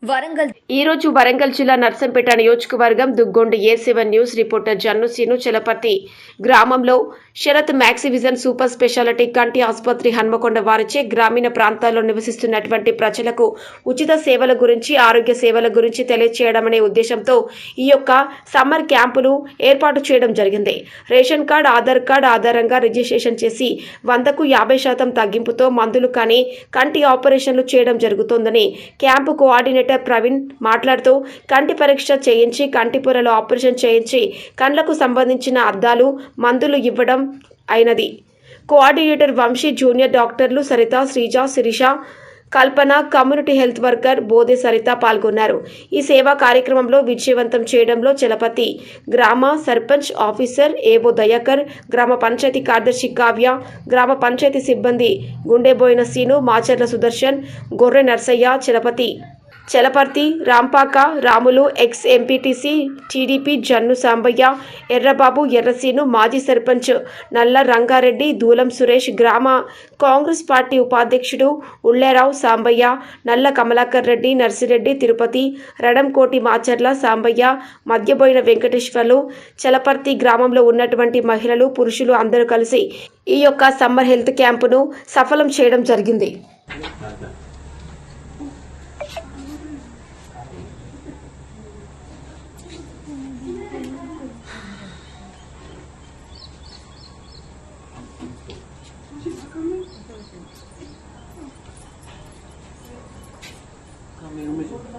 వరంగల్ ఈ రోజు వరంగల్ జిల్లా నర్సంపేట నియోజకవర్గం దుగ్గొండ A7 న్యూస్ రిపోర్టర్ జన్నుసీను చలపర్తి గ్రామంలో శరత్ మ్యాక్సివిజన్ సూపర్ స్పెషాలిటీ కంటి ఆసుపత్రి హన్మకొండ వారిచే గ్రామీణ ప్రాంతాల్లో నివసిస్తున్నటువంటి ప్రజలకు ఉచిత సేవల గురించి ఆరోగ్య సేవల గురించి తెలియజేయడం అనే ఉద్దేశంతో ఈ యొక్క సమ్మర్ క్యాంపులు ఏర్పాటు చేయడం జరిగింది. రేషన్ కార్డ్ ఆధార్ కార్డ్ ఆధారంగా రిజిస్ట్రేషన్ చేసి 100కు 50% తగ్గింపుతో మందులు కానీ కంటి ఆపరేషన్లు చేయడం జరుగుతోందని క్యాంపు కోఆర్డినేటర్ ప్రవీణ్ మాట్లాడుతూ కంటి పరీక్ష చేయించి కంటి పొరలో ఆపరేషన్ చేయించి కండ్లకు సంబంధించిన అద్దాలు మందులు ఇవ్వడం అయినది. కోఆర్డినేటర్ వంశీ, జూనియర్ డాక్టర్లు సరిత, శ్రీజ, శిరీష, కల్పన, కమ్యూనిటీ హెల్త్ వర్కర్ బోధే సరిత పాల్గొన్నారు. ఈ సేవా కార్యక్రమంలో విజయవంతం చేయడంలో చలపతి గ్రామ సర్పంచ్ ఆఫీసర్ ఏవో దయాకర్, గ్రామ పంచాయతీ కార్యదర్శి కావ్య, గ్రామ పంచాయతీ సిబ్బంది Gundeboina scene, Macharla Sudarshan, Gorre Narsaiah, Chalaparthi Rampaka Ramulu, ex MPTC TDP Jannu Sambaiah, Errababu, Erraseenu, మాజీ సర్పంచ్ నల్ల రంగారెడ్డి, దూలం సురేష్, గ్రామ కాంగ్రెస్ పార్టీ ఉపాధ్యక్షుడు ఉళ్ళేరావు సాంబయ్య, నల్ల కమలాకర్ రెడ్డి, నర్సిరెడ్డి, తిరుపతి, రడంకోటి, మాచర్ల సాంబయ్య, మధ్యబోయిన వెంకటేశ్వర్లు, చలపర్తి గ్రామంలో ఉన్నటువంటి మహిళలు, పురుషులు అందరూ కలిసి ఈ యొక్క సమ్మర్ హెల్త్ క్యాంపును సఫలం చేయడం జరిగింది.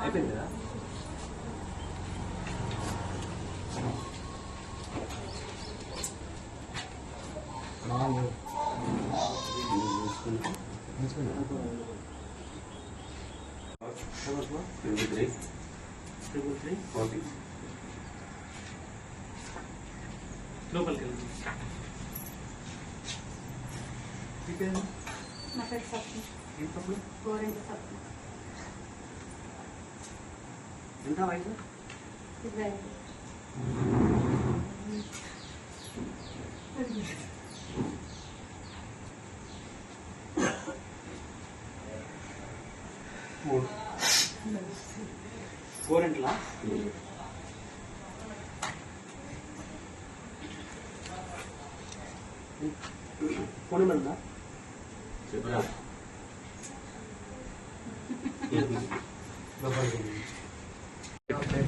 అయిపోయింది కదా. లోపలికి వెళ్ళి ఎంత వయసు? గోరెంట్లా ఫోన్ నెంబర్ ఉందా? చెప్పరా.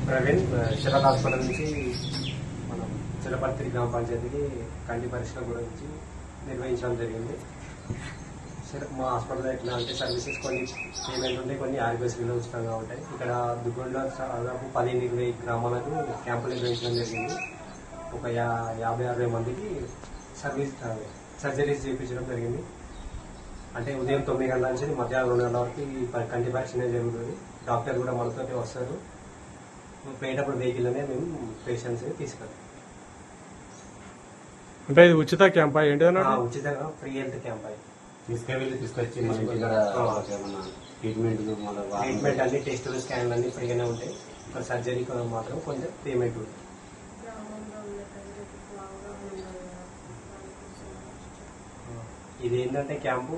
ప్రవీణ్ శరత్ హాస్పిటల్ నుంచి మనం చలపర్తి గ్రామ పంచాయతీకి కంటి పరీక్షల గురించి నిర్వహించడం జరిగింది. మా హాస్పిటల్లో ఎట్లా అంటే సర్వీసెస్ కొన్ని పేమెంట్ ఉంటాయి, కొన్ని ఆరోగ్యశ్రీలో ఉచితంగా ఉంటాయి. ఇక్కడ దుగ్గొండలో దాదాపు 15-20 గ్రామాలకు క్యాంపులు నిర్వహించడం జరిగింది. ఒక 50-60 మందికి సర్జరీస్ చేయించడం జరిగింది. అంటే ఉదయం 9 గంటల నుంచి మధ్యాహ్నం 2 గంటల వరకు ఈ కంటి పరీక్షనే జరుగుతుంది. డాక్టర్ కూడా మనతోటి వస్తారు. పోయేటప్పుడు వెహికల్లోనే మేము పేషెంట్స్ తీసుకెళ్తాం. అంటే ఇది ఉచిత క్యాంపా ఏంటి? ఉచితంగా ఫ్రీ హెల్త్ క్యాంప్ అయ్యి తీసుకొచ్చి ట్రీట్మెంట్ అన్ని టెస్టులు స్కాన్లు అన్ని ఫ్రీగానే ఉంటాయి. ఒక సర్జరీకి మాత్రం కొంచెం పేమెంట్ ఉంటుంది. ఇది ఏంటంటే క్యాంపు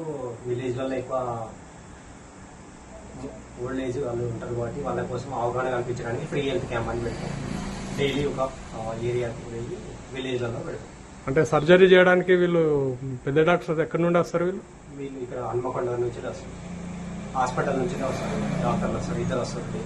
విలేజ్లలో ఎక్కువ ఓల్డ్ ఏజ్ వాళ్ళు ఉంటారు కాబట్టి వాళ్ళ కోసం అవగాహన కల్పించడానికి ఫ్రీ హెల్త్ క్యాంప్ అని పెడతాం. డైలీ ఒక ఏరియాకి వెళ్ళి విలేజ్లలో పెడతాం. అంటే సర్జరీ చేయడానికి వీళ్ళు పెద్ద డాక్టర్స్ ఎక్కడి నుండి వస్తారు? వీళ్ళు ఇక్కడ హన్మకొండ నుంచి వస్తారు, హాస్పిటల్ నుంచి వస్తారు, డాక్టర్లు వస్తారు, ఇద్దరు వస్తారు.